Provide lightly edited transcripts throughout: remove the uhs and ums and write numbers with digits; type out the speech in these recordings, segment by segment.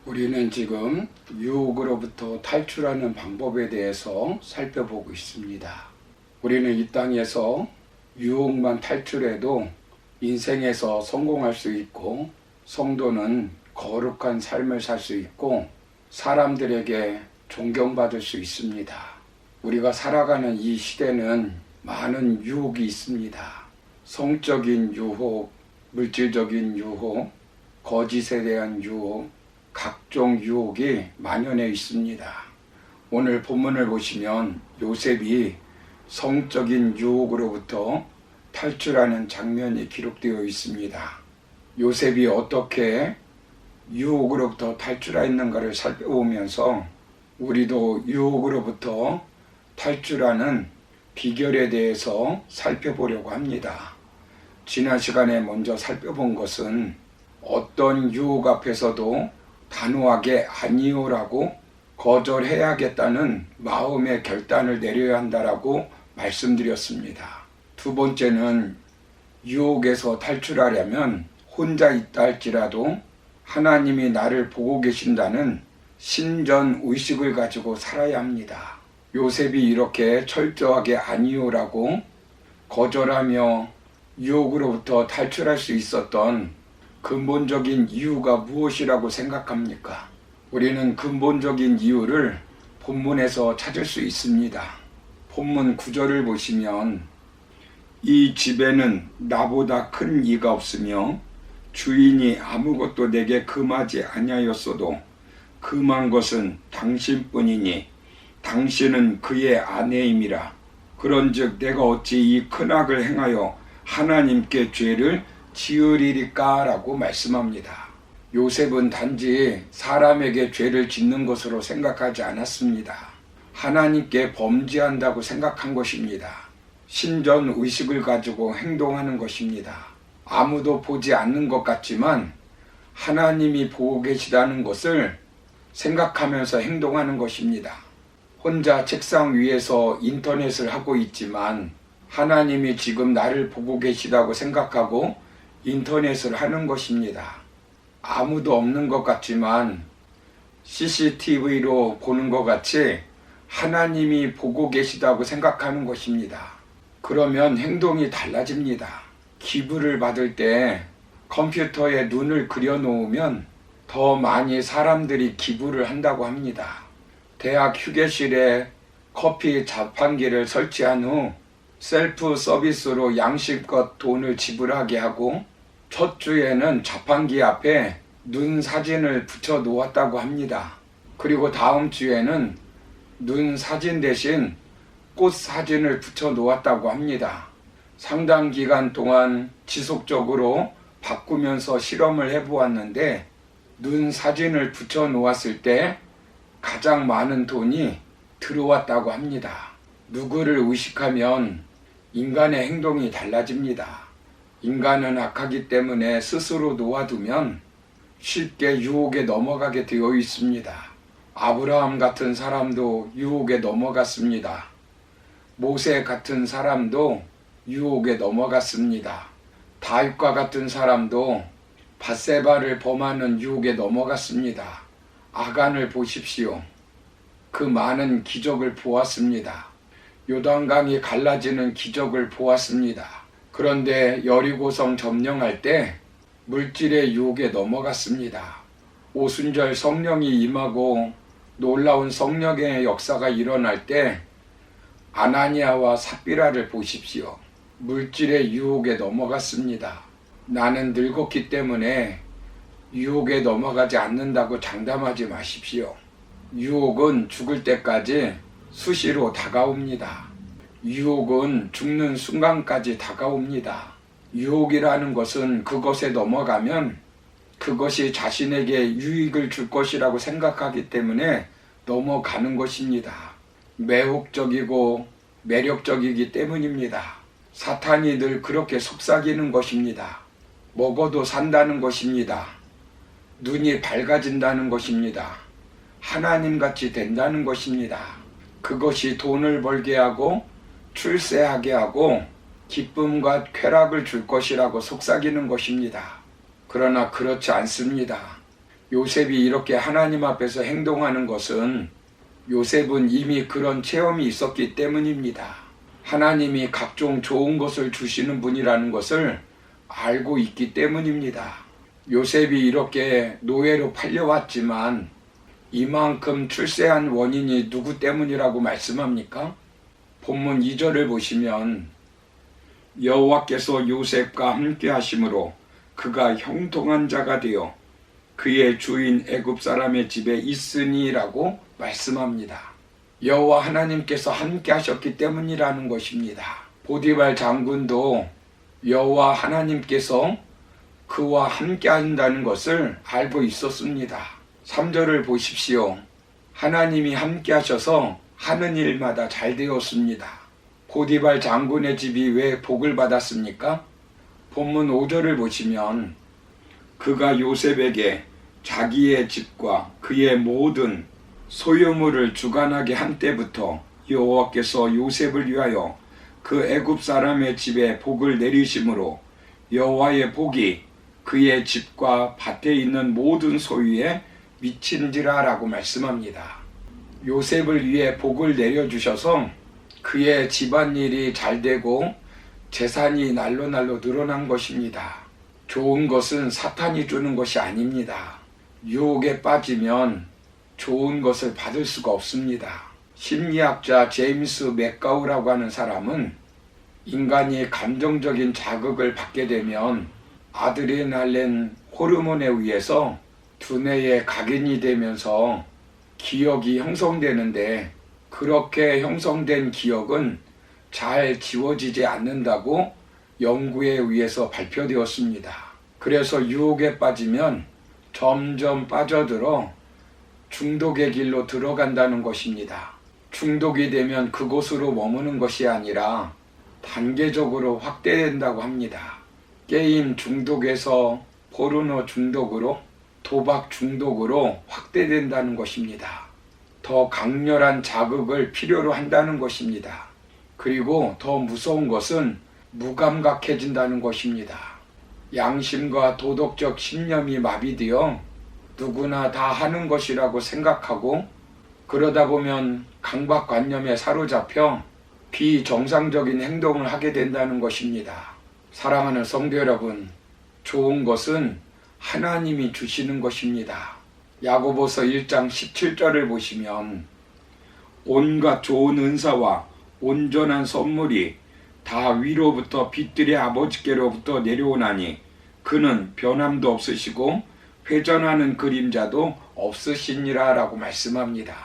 우리는 지금 유혹으로부터 탈출하는 방법에 대해서 살펴보고 있습니다. 우리는 이 땅에서 유혹만 탈출해도 인생에서 성공할 수 있고, 성도는 거룩한 삶을 살 수 있고, 사람들에게 존경받을 수 있습니다. 우리가 살아가는 이 시대는 많은 유혹이 있습니다. 성적인 유혹, 물질적인 유혹, 거짓에 대한 유혹, 각종 유혹이 만연해 있습니다. 오늘 본문을 보시면 요셉이 성적인 유혹으로부터 탈출하는 장면이 기록되어 있습니다. 요셉이 어떻게 유혹으로부터 탈출했는가를 살펴보면서 우리도 유혹으로부터 탈출하는 비결에 대해서 살펴보려고 합니다. 지난 시간에 먼저 살펴본 것은 어떤 유혹 앞에서도 단호하게 아니요라고 거절해야겠다는 마음의 결단을 내려야 한다라고 말씀드렸습니다. 두 번째는 유혹에서 탈출하려면 혼자 있다 할지라도 하나님이 나를 보고 계신다는 신전 의식을 가지고 살아야 합니다. 요셉이 이렇게 철저하게 아니요라고 거절하며 유혹으로부터 탈출할 수 있었던 근본적인 이유가 무엇이라고 생각합니까? 우리는 근본적인 이유를 본문에서 찾을 수 있습니다. 본문 9절을 보시면 이 집에는 나보다 큰 이가 없으며 주인이 아무것도 내게 금하지 아니하였어도 금한 것은 당신뿐이니 당신은 그의 아내임이라. 그런즉 내가 어찌 이 큰 악을 행하여 하나님께 죄를 지으리까 라고 말씀합니다. 요셉은 단지 사람에게 죄를 짓는 것으로 생각하지 않았습니다. 하나님께 범죄한다고 생각한 것입니다. 신전 의식을 가지고 행동하는 것입니다. 아무도 보지 않는 것 같지만 하나님이 보고 계시다는 것을 생각하면서 행동하는 것입니다. 혼자 책상 위에서 인터넷을 하고 있지만 하나님이 지금 나를 보고 계시다고 생각하고 인터넷을 하는 것입니다. 아무도 없는 것 같지만 CCTV로 보는 것 같이 하나님이 보고 계시다고 생각하는 것입니다. 그러면 행동이 달라집니다. 기부를 받을 때 컴퓨터에 눈을 그려놓으면 더 많이 사람들이 기부를 한다고 합니다. 대학 휴게실에 커피 자판기를 설치한 후 셀프 서비스로 양심껏 돈을 지불하게 하고 첫 주에는 자판기 앞에 눈 사진을 붙여 놓았다고 합니다. 그리고 다음 주에는 눈 사진 대신 꽃 사진을 붙여 놓았다고 합니다. 상당 기간 동안 지속적으로 바꾸면서 실험을 해보았는데 눈 사진을 붙여 놓았을 때 가장 많은 돈이 들어왔다고 합니다. 누구를 의식하면 인간의 행동이 달라집니다. 인간은 악하기 때문에 스스로 놓아두면 쉽게 유혹에 넘어가게 되어 있습니다. 아브라함 같은 사람도 유혹에 넘어갔습니다. 모세 같은 사람도 유혹에 넘어갔습니다. 다윗과 같은 사람도 밧세바를 범하는 유혹에 넘어갔습니다. 아간을 보십시오. 그 많은 기적을 보았습니다. 요단강이 갈라지는 기적을 보았습니다. 그런데 여리고성 점령할 때 물질의 유혹에 넘어갔습니다. 오순절 성령이 임하고 놀라운 성령의 역사가 일어날 때 아나니아와 삽비라를 보십시오. 물질의 유혹에 넘어갔습니다. 나는 늙었기 때문에 유혹에 넘어가지 않는다고 장담하지 마십시오. 유혹은 죽을 때까지 수시로 다가옵니다. 유혹은 죽는 순간까지 다가옵니다. 유혹이라는 것은 그것에 넘어가면 그것이 자신에게 유익을 줄 것이라고 생각하기 때문에 넘어가는 것입니다. 매혹적이고 매력적이기 때문입니다. 사탄이 늘 그렇게 속삭이는 것입니다. 먹어도 산다는 것입니다. 눈이 밝아진다는 것입니다. 하나님같이 된다는 것입니다. 그것이 돈을 벌게 하고 출세하게 하고 기쁨과 쾌락을 줄 것이라고 속삭이는 것입니다. 그러나 그렇지 않습니다. 요셉이 이렇게 하나님 앞에서 행동하는 것은 요셉은 이미 그런 체험이 있었기 때문입니다. 하나님이 각종 좋은 것을 주시는 분이라는 것을 알고 있기 때문입니다. 요셉이 이렇게 노예로 팔려왔지만 이만큼 출세한 원인이 누구 때문이라고 말씀합니까? 본문 2절을 보시면 여호와께서 요셉과 함께 하심으로 그가 형통한 자가 되어 그의 주인 애굽 사람의 집에 있으니라고 말씀합니다. 여호와 하나님께서 함께 하셨기 때문이라는 것입니다. 보디발 장군도 여호와 하나님께서 그와 함께 한다는 것을 알고 있었습니다. 3절을 보십시오. 하나님이 함께 하셔서 하는 일마다 잘 되었습니다. 보디발 장군의 집이 왜 복을 받았습니까? 본문 5절을 보시면 그가 요셉에게 자기의 집과 그의 모든 소유물을 주관하게 한 때부터 여호와께서 요셉을 위하여 그 애굽 사람의 집에 복을 내리심으로 여호와의 복이 그의 집과 밭에 있는 모든 소유에 미친지라 라고 말씀합니다. 요셉을 위해 복을 내려주셔서 그의 집안일이 잘 되고 재산이 날로 늘어난 것입니다. 좋은 것은 사탄이 주는 것이 아닙니다. 유혹에 빠지면 좋은 것을 받을 수가 없습니다. 심리학자 제임스 맥가우라고 하는 사람은 인간이 감정적인 자극을 받게 되면 아드레날린 호르몬에 의해서 두뇌에 각인이 되면서 기억이 형성되는데 그렇게 형성된 기억은 잘 지워지지 않는다고 연구에 의해서 발표되었습니다. 그래서 유혹에 빠지면 점점 빠져들어 중독의 길로 들어간다는 것입니다. 중독이 되면 그곳으로 머무는 것이 아니라 단계적으로 확대된다고 합니다. 게임 중독에서 포르노 중독으로 도박 중독으로 확대된다는 것입니다. 더 강렬한 자극을 필요로 한다는 것입니다. 그리고 더 무서운 것은 무감각해진다는 것입니다. 양심과 도덕적 신념이 마비되어 누구나 다 하는 것이라고 생각하고 그러다 보면 강박관념에 사로잡혀 비정상적인 행동을 하게 된다는 것입니다. 사랑하는 성도 여러분, 좋은 것은 하나님이 주시는 것입니다. 야고보서 1장 17절을 보시면 온갖 좋은 은사와 온전한 선물이 다 위로부터 빛들의 아버지께로부터 내려오나니 그는 변함도 없으시고 회전하는 그림자도 없으시니라 라고 말씀합니다.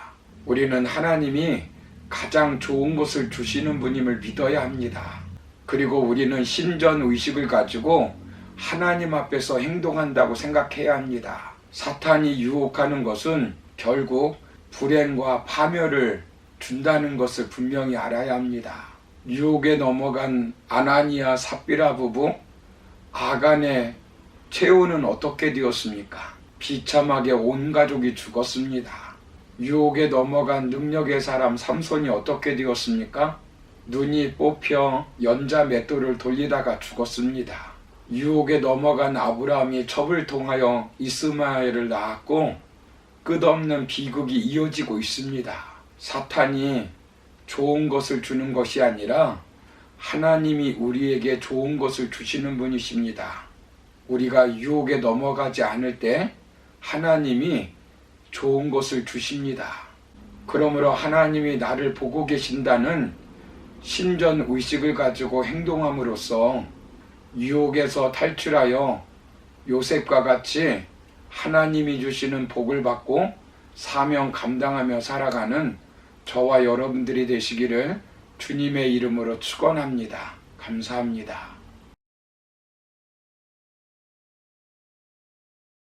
우리는 하나님이 가장 좋은 것을 주시는 분임을 믿어야 합니다. 그리고 우리는 신전의식을 가지고 하나님 앞에서 행동한다고 생각해야 합니다. 사탄이 유혹하는 것은 결국 불행과 파멸을 준다는 것을 분명히 알아야 합니다. 유혹에 넘어간 아나니아 삽비라 부부, 아간의 최후는 어떻게 되었습니까? 비참하게 온 가족이 죽었습니다. 유혹에 넘어간 능력의 사람 삼손이 어떻게 되었습니까? 눈이 뽑혀 연자 맷돌을 돌리다가 죽었습니다. 유혹에 넘어간 아브라함이 첩을 통하여 이스마엘을 낳았고 끝없는 비극이 이어지고 있습니다. 사탄이 좋은 것을 주는 것이 아니라 하나님이 우리에게 좋은 것을 주시는 분이십니다. 우리가 유혹에 넘어가지 않을 때 하나님이 좋은 것을 주십니다. 그러므로 하나님이 나를 보고 계신다는 신전 의식을 가지고 행동함으로써 유혹에서 탈출하여 요셉과 같이 하나님이 주시는 복을 받고 사명 감당하며 살아가는 저와 여러분들이 되시기를 주님의 이름으로 축원합니다. 감사합니다.